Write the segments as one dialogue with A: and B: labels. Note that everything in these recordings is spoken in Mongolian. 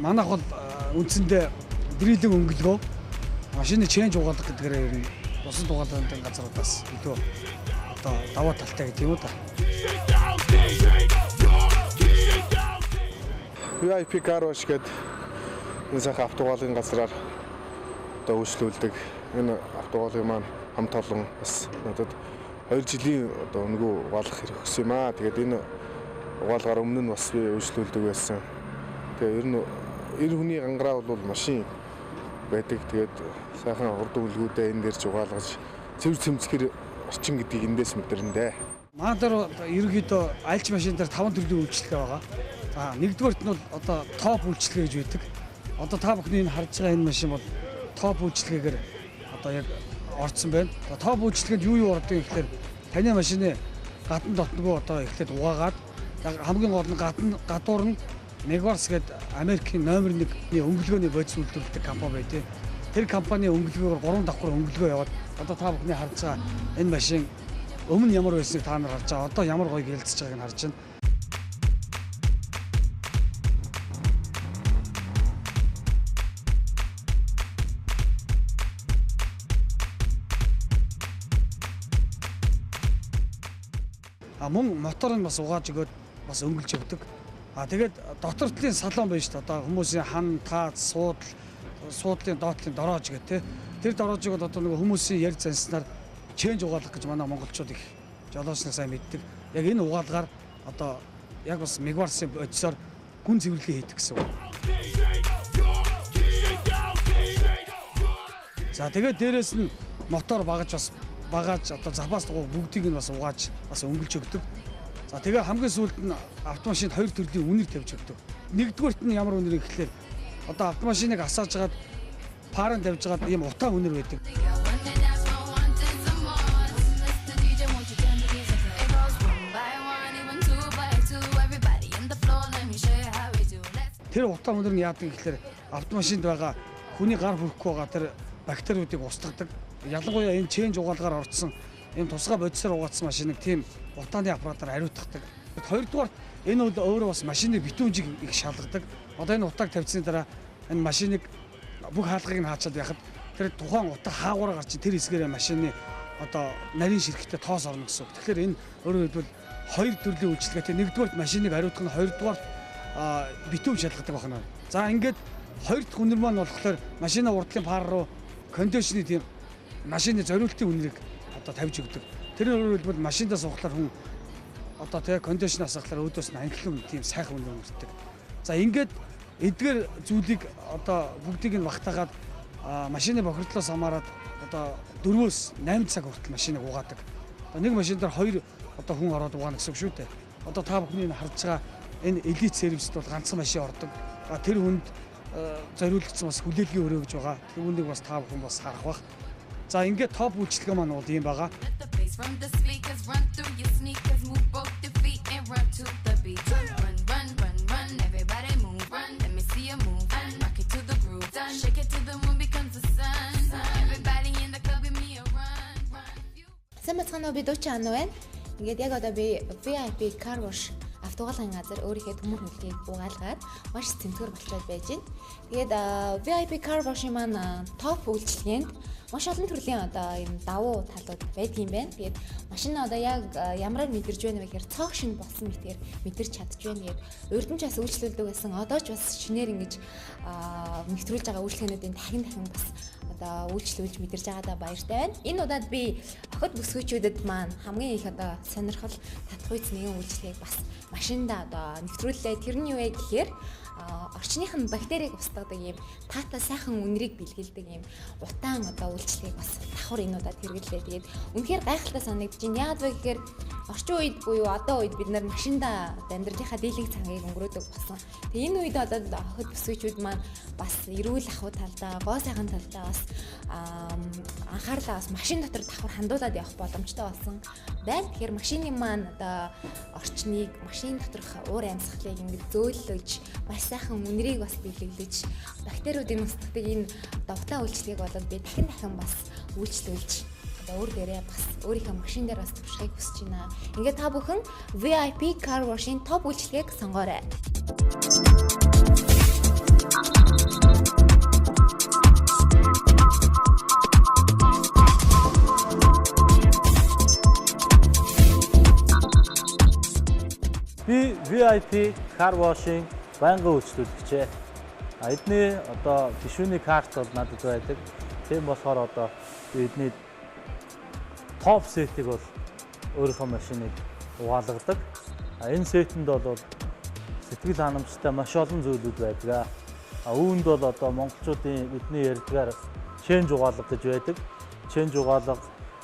A: манайх бол үндсэндээ дрилинг өнгөлгөө машины чейнж угаалгах гэдгээр ер нь бусад угаалгын газруудаас илүү одоо даваа талтай гэх юм уу та.
B: VIP car wash гэдэг энэ сайхан автоугаалгын газраар одоо үйлчлүүлдэг. Энэ автоугаалгын маань хамт олон бас надад 2 жилийн одоо өнгөө угаалгах хэрэг өгсөн юм аа. Тэгээд энэ угаалгаар өмнө нь бас би үйлчлүүлдэг байсан. Тэгээ ер нь эр хүний гангараа бол машин байдаг. Тэгээд сайхан урд үлгүүдээ энэ дээр ч угаалгаж цэвэр цэмцгэр орчин гэдгийг эндээс мэдэрнэ.
A: Маадаар ерөнхийдөө альч машин дээр 5 төрлийн үйлчлэгээ байгаа. За нэгдүгээрт нь бол одоо топ үйлчлэгээ гэж байдаг. Одоо та бүхний энэ харж байгаа энэ машин бол топ үйлчлэгээр одоо яг орцсон байна. Топ үйлчлэгэнд юу ордог гэхээр таны машины гадна дотногоо одоо эхлээд угаагаад хамгийн гол нь гадуур нь Megwars гэдэг Америкийн номер 1-ний өнгөлгөөний бодис үйлдвэрлэдэг компани бай тээ. Тэр компани өнгөлгөөр 3 давхар өнгөлгөө яваад одоо та бүхний харж байгаа энэ машин өмнө ямар байсныг та нар харж байгаа. Одоо ямар гоё гэлцэж байгааг нь харж байна. Мөн мотор нь бас угааж өгөөд бас өнгөлж өгдөг. Тэгээд дотор талын салон байна шүү дээ. Одоо хүмүүсийн хан, таац, суудлын доотлын дороож гэх тээ. Тэр дороожийг одоо нөгөө хүмүүсийн ярь занснаар чейнж угаалгах гэж манай монголчууд их жолоочноо сайн мэддэг. Яг энэ угаалгаар одоо яг бас Megwars-ийн бодисоор гүн цэвэрлэгээ хийдэг гэсэн үг. За тэгээд дээрэс нь мотор багаж одоо запас бүгдийг нь бас угааж бас өнгөлж өгдөг. За тэгээ хамгийн сүүлд нь автомашинд 2 төрлийн үнэр тавьж өгдөг. Нэгдүгээрт нь ямар үнэр гэхлээр одоо автомашиныг асааж хагаад паран тавьж хагаад ийм утаа үнэр байдаг. Тэр утаа үнэр нь яадаг гэхлээр автомашинд байгаа хүний гар хүрхгүй байгаа тэр бактериудыг устгадаг. Ялангуяа энэ чейнж угаалгаар орцсон энэ тусгай бодисоор угаацсан машиныг тийм утааны аппаратаар хариуцдаг. Хоёрдугаар энэ бол өөрөө бас машины битүүнжиг их шалгадаг. Одоо энэ утааг тавьсны дараа энэ машиныг бүх хаалгыг нь хаачаад яхад тэр тухайн утаа хаагаараа гарч тэр хэсгээрээ машины одоо нарийн ширхтээ тоос орно гэсэн үг. Тэгэхээр энэ өөрөөр хэлбэл 2 төрлийн үйлчлэгээтэй. Нэгдүгээр машиныг хариуцах нь, хоёрдугаар битүүн шалгадаг байна. За ингээд хоёр дахь үнэр маань болохоор машина урдлын пар руу кондишны тийм машины зориултын үнэрийг одоо тавьж өгдөг. Тэр өөрөөр хэлбэл машиндаа суухлаар хүн одоо тэгээ кондишнаас ахлаар өөдөөс нь ангилан тийм сайхан үнэр өгдөг. За ингээд эдгээр зүйлийг одоо бүгдийг нь багтаагаад машины бохирдлоос хамаарат одоо 4-өөс 8 цаг хүртэл машиныг угаадаг. Нэг машин дээр 2 одоо хүн ороод угаана гэсэн үг шүү дээ. Одоо та бүхний харж байгаа энэ элит сервист бол ганцхан машин ордог. Тэр хүнд зориулагдсан бас хүлээлгийн өрөө гэж байгаа. Тэр үнийг бас та бүхэн бас харах бах. За ингээд топ үйлчлэгээ маань бол ийм байгаа.
C: Сайн бацгаана би Дуучин Ан байна. Ингээд яг одоо би VIP car wash автоугаалгын газар өөрийнхөө төмөр хөлгийг угаалгаад маш цэмцгэр болчиход байж байна. Тэгээд VIP car wash-ийн маань топ үйлчлэгээнд маш олон төрлийн одоо юм давуу талууд байдаг юм байна. Тэгээд машин одоо яг ямараар мэдэрж байна вэ гэхээр цоог шин болсон мэтээр мэдэрч чадж байна. Тэгээд урд нь ч бас үйлчлүүлдэг байсан. Одоо ч бас шинээр ингэж нэвтрүүлж байгаа үйлчлэгээнүүдийн дахин бас одоо үйлчлүүлж мэдэрж байгаадаа баяртай байна. Энэ удаад би охид бүсгүйчүүдэд маань хамгийн их одоо сонирхол татгүйц нэгэн үйлчлэгийг бас машинда одоо нэвтрүүллээ. Тэр нь юу вэ гэхээр орчных нь бактерийг устгадаг юм таата сайхан үнэрийг бэлгэлдэг юм утаан одоо үйлчлэгийг бас давхар энэ удаад хэрэглээ. Тэгээд үнэхээр гайхалтай санагдаж байна. Яагаад вэ гэхээр орчин үед буюу одоо үед бид нар машинда амьдралынхаа дийлэнх цагийг өнгөрөөдөг болсон. Тэгээд энэ үед одоо охид бүсгүйчүүд маань бас эрүүл ахуй талдаа, гоо сайхан талдаа бас анхаарлаа бас машин дотор давхар хандуулаад явах боломжтой болсон байна. Тэгэхээр машины маань одоо орчныг, машин доторх уур амьсгалыг ингэж зөөлөж, маш сайхан үнэрийг бас бэлгэлж, бактериудын устгадаг энэ давтаа үйлчлэгийг болоод би дахин бас үйлчлүүлж одоо өөр дээрээ бас өөрийнхөө машин дээр бас туршихыг хүсэж байна. Ингээд та бүхэн VIP car wash-ийн топ үйлчлэгийг сонгоорой.
D: Би VIP car washing байнгын үйлчлүүлэгчээ. Эдний одоо гишүүний карт бол надад байдаг. Тийм болохоор одоо эдний топ сетийг бол өөрийнхөө машиныг угаалгадаг. Энэ сетэнд бол сэтгэл ханамжтай маш олон зүйлүүд байдаг. Үүнд бол одоо монголчуудын бидний ярьдгаар ченж угаалга гэж байдаг. Ченж угаалга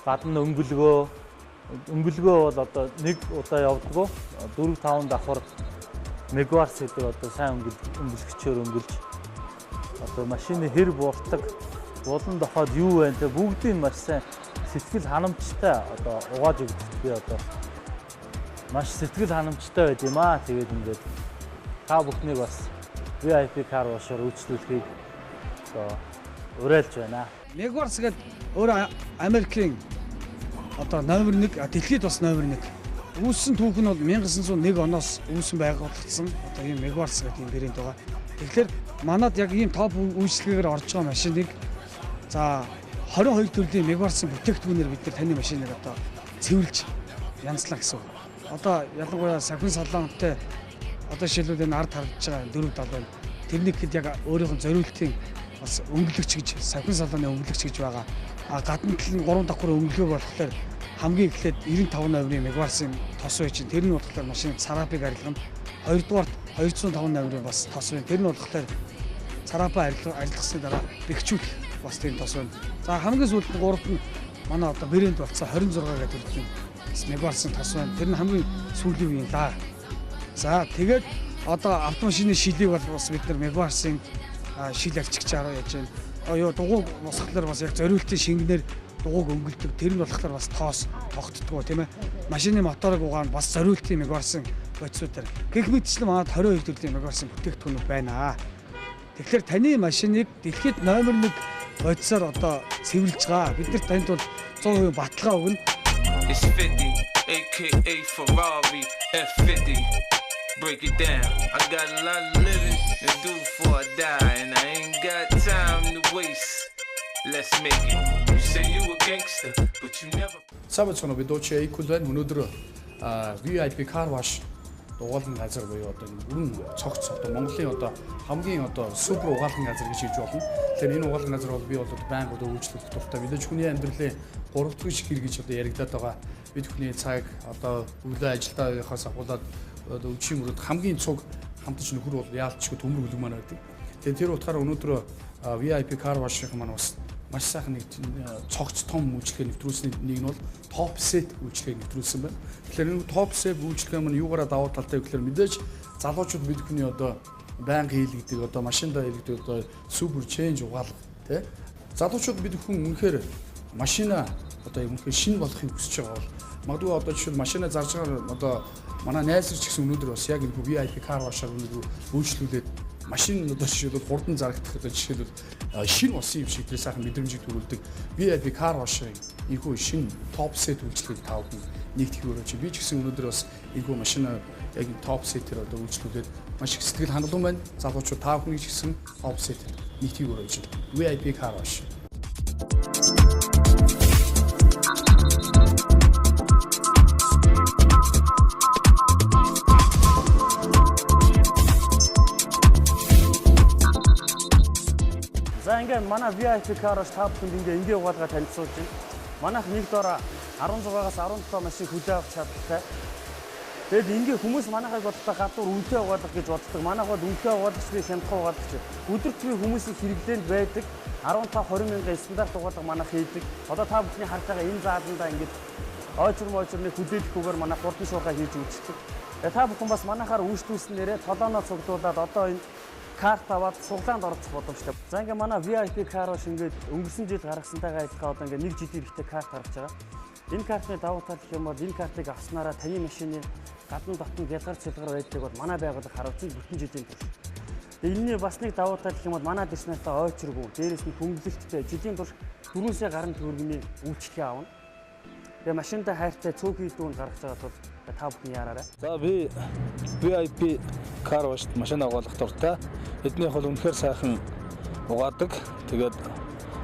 D: гадна өнгөлгөө бол одоо нэг удаа явдгоо 4-5 давхар мегаватт гэдэг одоо сайн өнгөлөгчөөр өнгөлж одоо машины хэр буурдаг болон дохоод юу вэ те бүгдийг маш сайн сэтгэл ханамжтай одоо угааж өгдөг би одоо маш сэтгэл ханамжтай байд юм аа. Тэгээд ингээд та бүхнийг бас VIP car wash-аар үйлчлүүлэхийг одоо уриалж байна.
A: Megawatts гэдэг өөрөө Америкийн одоо номер 1 дэлхийд бас номер 1. Үүссэн түүх нь бол 1901 оноос үүссэн байгуулагдсан. Одоо ийм Megawatts гэдэг юм брэнд байгаа. Тэгэхээр манад яг ийм топ үйлчлэгээр орж байгаа машиныг за 22 төрлийн Megawatts-ын бүтээгдэхүүнээр бид нар таны машиныг одоо цэвэрлж янзлаа гэсэн үг. Одоо ялангуяа сахин салаантай одоо жишээлбэл энэ ард харагдж байгаа 4-7 байна. Тэрнийг хэд яг өөрийнх нь зориултын бас өнгөлөгч гэж сахин салааны өнгөлөгч гэж байгаа. Гадна талын 3 давхар өнгөлөг болохоор хамгийн эхлээд 95% Megawatts-ын тос бай чинь тэр нь болохоор машины царапыг арилгана. Хоёрдугаар 205 номерын бас тос байна. Тэр нь болохоор царапаа арилгасны дараа бэхжүүлэх бас тийм тос байна. За хамгийн сүүлд нь 3-т нь манай одоо брэнд болсон 26 гэдэг тийм Megawatts-ын тос байна. Тэр нь хамгийн сүүлийн үеийн да. За тэгээд одоо автомашины шилийг бол бас бид нар Megawatts-ын шил арчигчаар яаж байна. Юу дугуйг босхолоор бас яг зориултын шингэнээр дугуйг өнгөлдөг. Тэр нь болохоор бас тоос тогтдгоо тийм ээ. Машины моторыг угаана бас зориултын Megawatts-ын бодисуудаар. Гэх мэтчлэн манад 22 төрлийн Megawatts-ын бүтээгдэхүүнүүд байна. Тэгэхээр таны машиныг дэлхийд номер 1 бодисоор одоо цэвэрлж байгаа. Бид нар танд бол 100% баталгаа өгнө.
E: It's 50 aka Ferrari F50. Break it down. I got a lot of living to do before I die, and I ain't got time to waste. Let's make it. You say you a gangster, but you never.
F: Самбацоно бидочи экулэн өнөөдөр VIP car wash угаалгын газар буюу одоо бүрэн цогц одоо Монголын одоо хамгийн одоо супер угаалгын газар гэж хэлж болно. Тэгэхээр энэ угаалгын газар бол би бол байнга одоо үйлчлүүлэх дуртай. Мэдээж хүний амьдралын 3 дахь хэрэг гэж одоо яригадаад байгаа. Бид хүний цаг одоо өглөө ажилдааныхаас ахуулаад одоо өчигдөр мөрөд хамгийн цуг хамтж нөхөр бол яалтчгүй төмөр үлэг маань байдаг. Тэгэхээр тэр утгаараа өнөөдөр VIP car wash-ын маань бас маш сайхан нэг цогц том үйлчлэгээ нэвтрүүлсний нэг нь бол топ set үйлчлэгийг нэвтрүүлсэн байна. Тэгэхээр энэ топ set үйлчлэгээ маань юугаараа давуу талтай вэ гэхээр мэдээж залуучууд бид хүний одоо байнга хийлгдэг одоо машиндаа хийлгдэг одоо супер ченж угаалга тий. Залуучууд бид хүн үнэхээр машина одоо үнэхээр шинэ болохыг хүсэж байгаа бол магадгүй одоо жишээл машина зарж байгаа одоо манай найз ч гэсэн өнөөдөр бас яг энэ VIP car wash-аар өнөөдөр үйлчлүүлээд машин одоо жишээлбэл хурдан зарагдах одоо жишээлбэл шинэ болсон юм шиг тэр сайхан мэдрэмжийг төрүүлдэг VIP car wash-ын ийхүү шинэ топ set үйлчлэгийг тав нэгтгэх өрөөч. Би ч гэсэн өнөөдөр бас ийхүү машина яг топ set-ээр одоо үйлчлүүлээд маш их сэтгэл хангалуун байна. Залуучууд тав хүн ч гэсэн топ set нэгтгэх өрөөч. VIP car wash.
D: Ингээ манай VIP car wash та бүхэнд ингээ угаалгаа танилцуулж байна. Манайх нэг доор 16-аас 17 машин хүлээн авах чадaltaй. Тэгэд ингээ хүмүүс манайхыг боддог гадуур үнэтэй угаалгах гэж боддог. Манайх бол үнэтэй угаалгач би хямдхан угаалгач. Өдөртөө хүмүүсийн хэрэглээнд байдаг 15-20 мянган стандарт угаалга манайх хийдэг. Одоо та бүхний харж байгаа энэ зааландаа ингээ ойчрны хүлээлгүүгээр манайх хурдан шуурга хийж үздэг. Та бүхэн бас манайхаар үйлчлүүлснээрээ толооноо цуглуулад одоо энэ карт аваад суглаанд орох боломжтой. За ингээ манай VIP car wash ингээд өнгөрсөн жил гаргасантайгаа адилхан одоо ингээ 1 жилийн ихтэй карт гаргаж байгаа. Энэ картны давуу тал гэх юм бол энэ картыг авснараа таны машины гадна дотн гялгар цэлгар байдлыг бол манай байгууллага харуулсан бүтэн жилийн турш. Энэний бас нэг давуу тал гэх юм бол манай дэснэтэй ойчргүй, дээрээс нь хөнгөлөлттэй жилийн турш 4 сая гаруй төгрөгийн үйлчлэгээ авна. Тэгээ машинтай хайртай цөөхий дүүнд гаргаж байгаа тул та бүхэн яараарай.
G: За би VIP car wash машина угаалгах дуртай. Эднийх бол үнэхээр сайхан
D: угаадаг. Тэгээд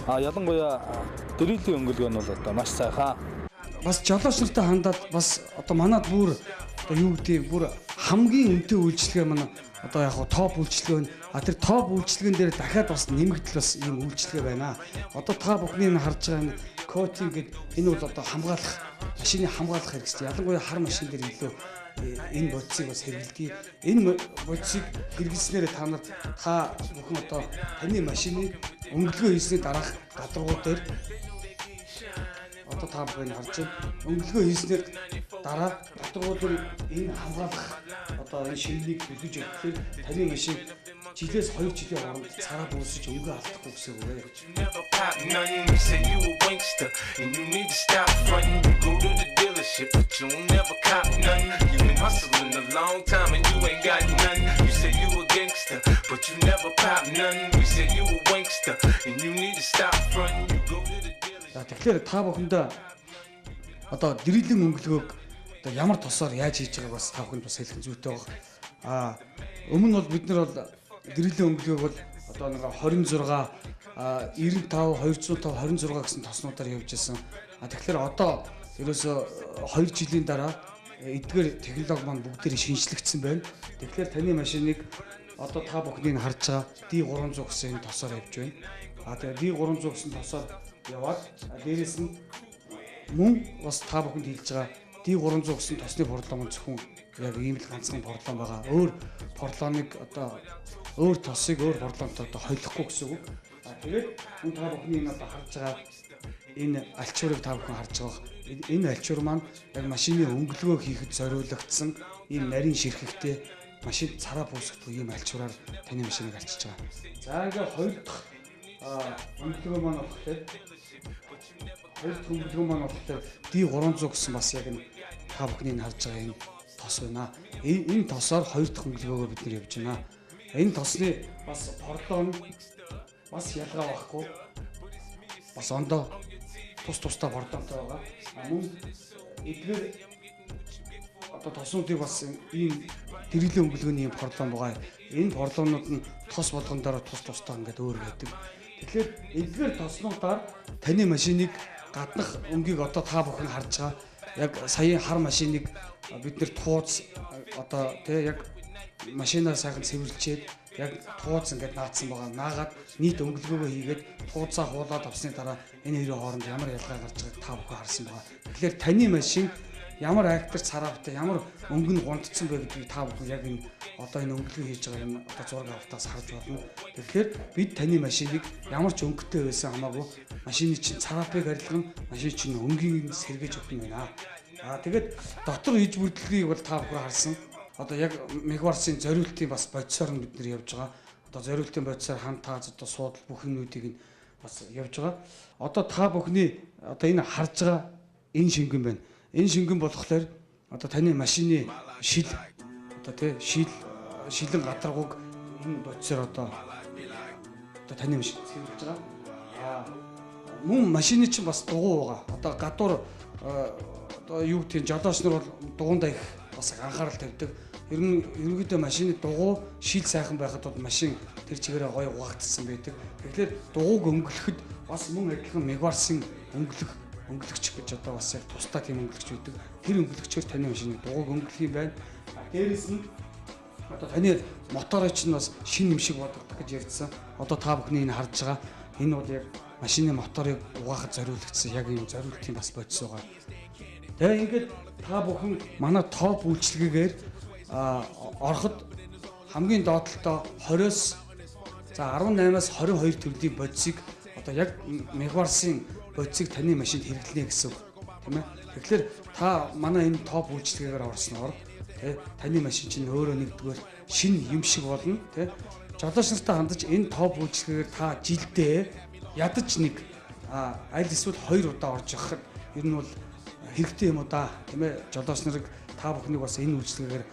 D: ялангуяа дэрийлийн өнгөлгөө нь бол одоо маш сайхан.
A: Бас жолооч нартай хандаад бас одоо манад бүр одоо юу гэдэг бүр хамгийн үнэтэй үйлчлэгээ манай одоо яг топ үйлчлэгээ нь тэр топ үйлчлэгэн дээр дахиад бас нэмэгдэл бас ийм үйлчлэгээ байна. Одоо та бүхний энэ харж байгаа энэ коатинг гэдэг энэ бол одоо хамгаалах машины хамгаалах хэрэгсэл. Ялангуяа хар машин дээр илүү энэ бодисыг бас хэрэглэдэг. Энэ бодисыг хэрэглэснээр та бүхэн одоо таны машины өнгөлгөө хийсний дараах гадаргуу дээр одоо та бүхэн харж байна. Өнгөлгөө хийснээр дараа гадаргууд энэ хамгаалах одоо энэ шинэлийг бүлгэж өгөхөөр таны машин жилээс 2 жилийн хооронд цараа бүусэж өнгөө алдахгүй гэсэн үг ээ. Тэгэхээр та бүхэндээ одоо дэрийлийн өнгөлгөөг одоо ямар тосоор яаж хийж байгааг бас та бүхэнд бас хэлэх зүйтэй байгаа. Өмнө нь бол бид нар бол дэрийлийн өнгөлгөөг бол одоо нэг 26 95 205 26 гэсэн тоснуудаар явж байсан. Тэгэхээр одоо ерөөсө 2 жилийн дараа эдгээр технологи маань бүгдээрээ шинжлэгдсэн байна. Тэгэхээр таны машиныг одоо та бүхний харж байгаа D300 гэсэн энэ тосоор явж байна. Тэгээд D300 гэсэн тосоор яваад дээрээс нь мөн бас та бүхэнд хэлж байгаа D300 гэсэн тосны борлон зөвхөн яг ийм л ганцхан борлон байгаа. Өөр борлоныг одоо өөр тосыг өөр борлонтой одоо холихгүй гэсэн үг. Тэгээд хүн та бүхний энэ одоо харж байгаа энэ альчуурыг та бүхэн харж байгаа. Энэ альчуур маань яг машины өнгөлгөө хийхэд зориулагдсан ийм нарийн ширхэгтэй машин цараа буусгах ийм альчуураар таны машиныг альчиж байгаа. За ингээд хоёр дахь өнгөлгөө маань болохоор D300 гэсэн бас яг энэ та бүхний харж байгаа энэ тос байна. Энэ тосоор хоёр дахь өнгөлгөөгөө бид нэр явж байна. Энэ тосны бас борлон бас ялгаа байхгүй. Бас ондоо тусдаа борлонтой байгаа. Мөн эдгээр одоо тоснуудыг бас ийм дэрийлийн өнгөлгөөний ийм борлон байгаа. Энэ борлонууд нь тос болгон дараа тусдаа ингээд өөр байдаг. Тэгэхээр эдгээр тоснуудаар таны машиныг гаднах өнгийг одоо та бүхэн харж байгаа. Яг саяын хар машиныг бид нэр тууз одоо тий яг машинаа сайхан цэвэрлжээд яг тууз ингээд наацсан байгаа. Наагаад нийт өнгөлгөөгөө хийгээд тууцаа хуулаад авсны дараа энэ хоёрын хооронд ямар ялгаа гарч байгааг та бүхэн харсан байгаа. Тэгэхээр таны машин ямар актер цараавтай ямар өнгө нь гонцсон бэ гэдгийг та бүхэн яг энэ одоо энэ өнгөлгөө хийж байгаа энэ одоо зураг авалтаас харж болно. Тэгэхээр бид таны машиныг ямар ч өнгөтэй байсан хамаагүй машины чинь цараапыг арилгана, машин чинь өнгийг сэргээж өгөх юм байна. Тэгээд дотор иж бүрдлэгийг бол та бүхэн харсан. Одоо яг мегаварсын зориултын бас бодисоор нь бид нэр явж байгаа. Одоо зориултын бодисоор хан тааз одоо суудал бүх юмнуудыг нь бас явж байгаа. Одоо та бүхний одоо энэ харж байгаа энэ шингэн байна. Энэ шингэн болохоор одоо таны машины шил одоо тий шилэн гадаргууг энэ бодисоор одоо таны машин цэвэрлж байгаа. Мөн машины чинь бас дугуй байгаа. Одоо гадуур одоо юу гэдэг жолооч нар бол дугуйндаа их бас анхаарал тавьдаг. Ерөнхийдөө машины дугуй шил сайхан байхад бол машин тэр чигээрээ гоё угаагдсан байдаг. Тэгэхээр дугуйг өнгөлөхөд бас мөн адилхан мегаварсын өнгөлөгч гэж одоо бас яг тусдаа тийм өнгөлөгч байдаг. Тэр өнгөлөгчөөр таны машины дугуйг өнгөлөх юм байна. Дээрээс нь одоо таны моторыг чинь бас шин юм шиг бодогдох гэж ярьсан. Одоо та бүхний энэ харж байгаа энэ бол яг машины моторыг угаахад зориулагдсан яг ийм зориултын бас бодис байгаа. Тэгээ ингээд та бүхэн манай топ үйлчлэгээр ороход хамгийн доотлолтой 20-с за 18-аас 22 төрлийн бодисыг одоо яг мегаварсын бодисыг таны машинд хэрэглэнэ гэсэн үг тийм ээ. Тэгэхээр та манай энэ топ үйлчлэгээр орсноор таны машин чинь өөрөө нэгдүгээр шинэ юм шиг болно тий. Жолооч нартай хандаж энэ топ үйлчлэгээр та жилдээ ядаж нэг аль эсвэл 2 удаа орж явахад ер нь бол хэрэгтэй юм уу да тийм ээ. Жолооч нарыг та бүхнийг бас энэ үйлчлэгээр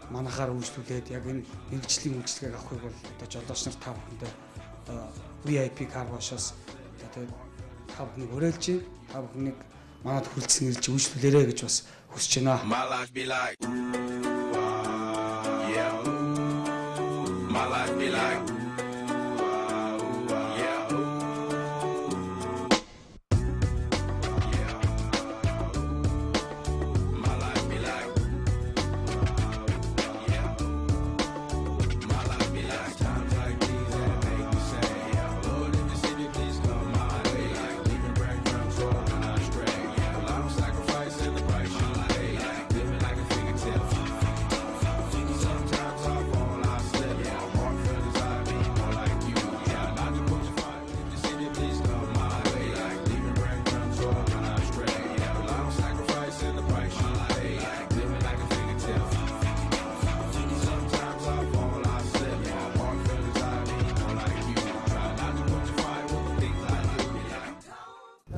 A: манахаар үйлчлүүлээд яг энэ мэргэжлийн үйлчлэгийг авахыг бол одоо жолооч нар та бүхэндээ одоо VIP car wash-аас одоо та бүхнийг уриалж та бүхнийг манад хүрэлцэн ирж үйлчлүүлээрэ гэж бас хүсэж байна. My life be like yeah. My life be like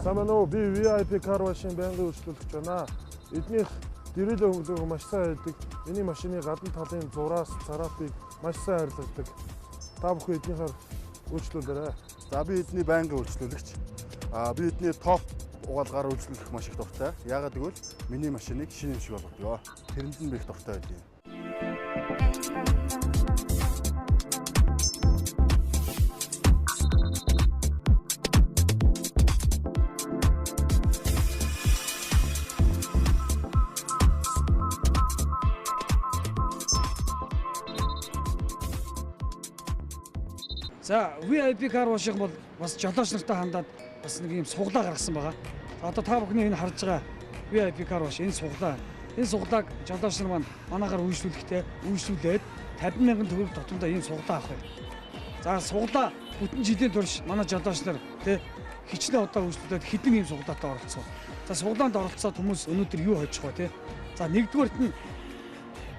G: Сайн байна уу? Би VIP Car Wash-ийн байнгын үйлчлүүлэгч байна. Эднийх дэрэл өнгөлөг маш сайн байдаг. Миний машины гадна талын зураас цараатыг маш сайн арилгадаг. Та бүхэн эднийхээр үйлчлүүлээрэй.
H: За би эдний байнгын үйлчлүүлэгч. Би эдний топ угаалгаар үйлчлүүлэх маш их дуртай. Яагаад гэвэл миний машиныг шинэ юм шиг болгодог. Тэрэнд нь би их дуртай байдаг.
A: За VIP Car Wash бол бас жолооч нартай хандаад бас нэг юм суглаа гаргасан байгаа. Одоо та бүхний энэ харж байгаа VIP Car Wash энэ суглаа. Энэ суглааг жолооч нар маань манайгаар үйлчлүүлэхдээ үйлчлүүлээд 50,000 төгрөг тутамдаа ийм суглаа авах юм. За суглаа бүтэн жилийн турш манай жолооч нар хичнээн удаа үйлчлүүлээд хэдэн ийм суглаатай оролцсон. За суглаанд оролцоод хүмүүс өнөөдөр юу хожих вэ те? За нэгдүгээрт нь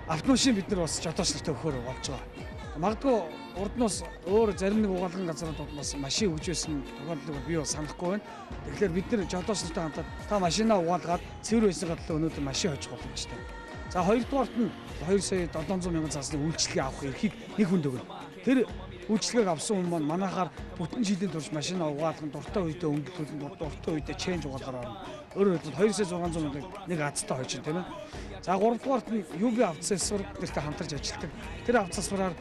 A: автомашин бид нар бас жолооч нартай өгөхөөр болж байгаа. Магадгүй урд нь бас өөр зарим нэг угаалгын газрууд бас машин өгж байсан тохиолдлыг би бас санахгүй байна. Тэгэхээр бид нар жолооч нартай хамтаад та машинаа угаалгаад цэвэр байсныгаа төлөө өнөөдөр машин хожих боломжтой. За хоёрдугаарт нь 2 сая 700 мянган цаасны үйлчлэгээ авах эрхийг нэг хүнд өгнө. Тэр үйлчлэгээг авсан хүн маань манайхаар бүтэн жилийн турш машинаа угаалган дуртай үедээ өнгөлүүлэн дуртай үедээ ченж угаалгаар орно. Өөрөөр хэлбэл 2 сая 600 мянгаыг нэг азтай хожиж тийм ээ. За гуравдугаарт нь UB автосалбар нэртэй хамтарч ажилладаг. Тэр автосалбараар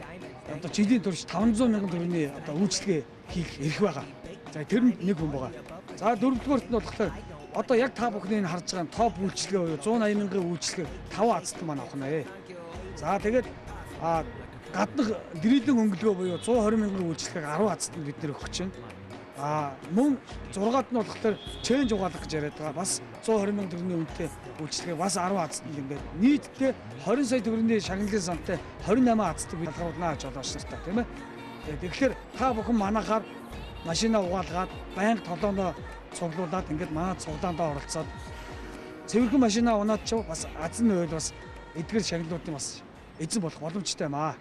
A: одоо жилийн турш 500 мянган төгрөгийн одоо үйлчлэгээ хийх эрх байгаа. За тэр нь нэг хүн байгаа. За дөрөвдүгээрт нь болохоор одоо яг та бүхний энэ харж байгаа топ үйлчлэгээ буюу 180 мянган үйлчлэгээ 5 азтай маань авах нэ. За тэгээд гаднах дэрэлэн өнгөлгөө буюу 120 мянган үйлчлэгийг 10 азтай бид нэр өгч байна. Мөн 6-ад нь болохоор ченж угаалгах гэж яриад байгаа. Бас 120 мянган төгрөгийн үнэтэй үйлчлэгээ бас 10 азтай ингээд нийтдээ 20 сая төгрөгийн шагналын сантай 28 азтай бид халуулнаа жолооч нартай тийм ээ. Тэгэхээр та бүхэн манайхаар машинаа угаалгаад байнга толгоноо цуглуулад ингээд манай цуглаанд оролцоод цэвэрхэн машинаа унаад ч бас азны ойл бас эдгээр шагналуудын бас эзэн болох боломжтой юм аа.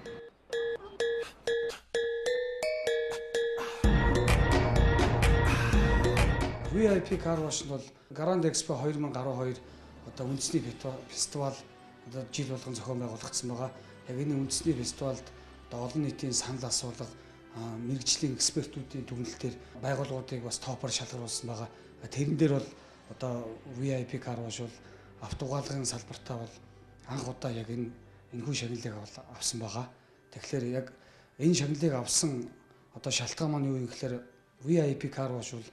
A: VIP Car Wash бол Grand Expo 2012 одоо үндэсний фестивал одоо жил болгон зохион байгуулагдсан байгаа. Яг энэ үндэсний фестивалд одоо олон нийтийн санал асуулга, мэрэгжлийн экспертүүдийн дүгнэлтээр байгууллагуудыг бас топор шалгаруулсан байгаа. Тэрэн дээр бол одоо VIP Car Wash бол автоугаалгын салбартаа бол анх удаа яг энэхүү шагналыг авсан байгаа. Тэгэхээр яг энэ шагналыг авсан одоо шалтгаан маань юу юм гэхээр VIP Car Wash бол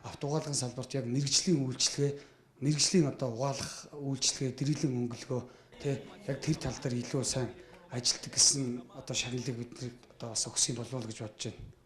A: автоугаалгын салбарт яг мэрэгжлийн үйлчлэгээ, мэрэгжлийн одоо угаалгах үйлчлэгээ, дэрэлэн өнгөлгөө яг тэр тал дээр илүү сайн ажилтдаг гэсэн одоо шагналыг бид одоо бас өгсөн болов уу гэж бодож байна.